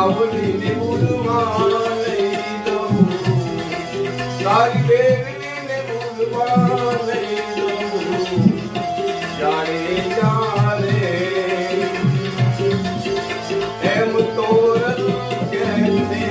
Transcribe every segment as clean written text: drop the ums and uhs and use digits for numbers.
આવડીને મૂળમાં લઈ દઉં, તારી બેનને મૂળમાં લઈ દઉં, જાણે જાણે એમ તોરણ કહેશે.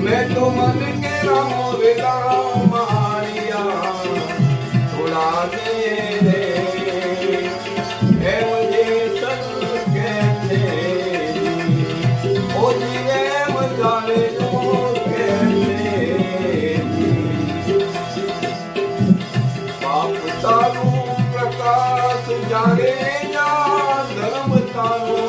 मैं तो मन के रामो वेला मारिया थोड़ा दे रे है मुझे सल कहते ओ जीवे मजाले जो कहते बाप तारू प्रकाश जागे जा धर्म तारो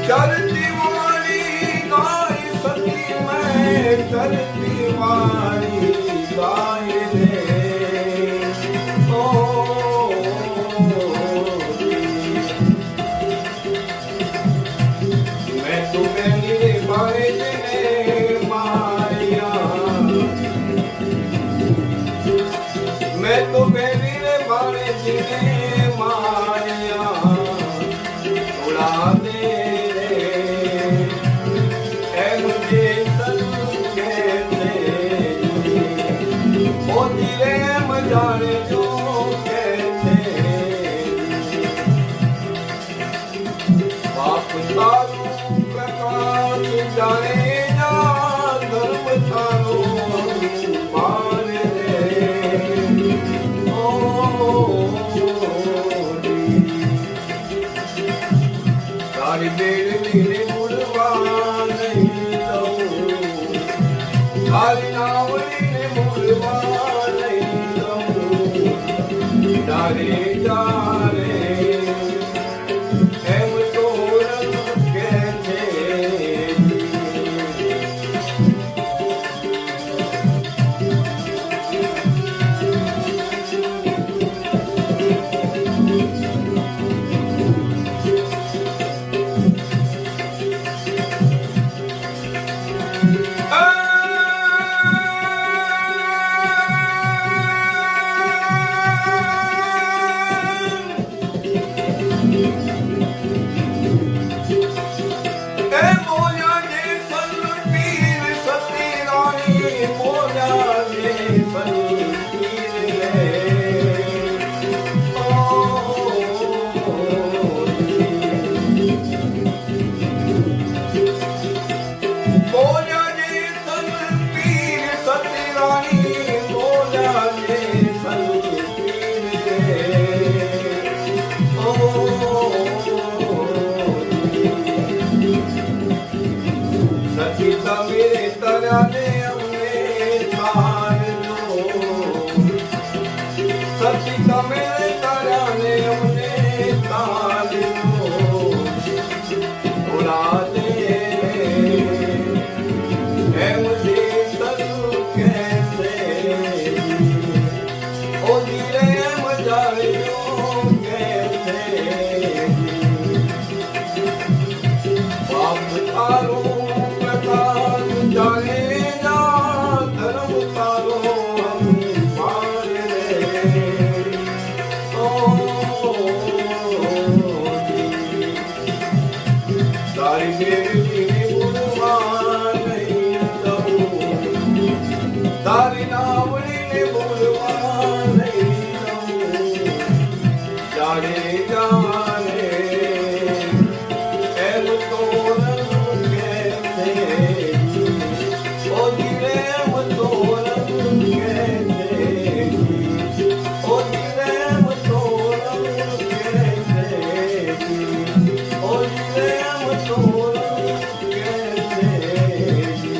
चलती वाली गाय सती मैं चलती वाली गाय रे ओ मैं तुम्हें मेरे बारे में मारिया मैं तुम्हें मेरे बारे में मारिया उड़ा दे जाने जो कहते बाप तारू प्रकाश जाने जा धर्म तारो मारे ओ तारी बेड़ी ने मुड़वा नहीं दऊं, तारी नावड़ी ने मुड़वा जारे जारे एम तोरण कहते તારી મેળવીને બોલવા નહીં દઉં, તારી નાવડીને બોલવા નહીં દઉં. જાણે જાણે એમ તો રંગ કે છે, ઓ દિલે એમ તો રંગ કે છે, ઓ દિલે એમ તો રંગ કે છે, ઓ દિલે એમ તો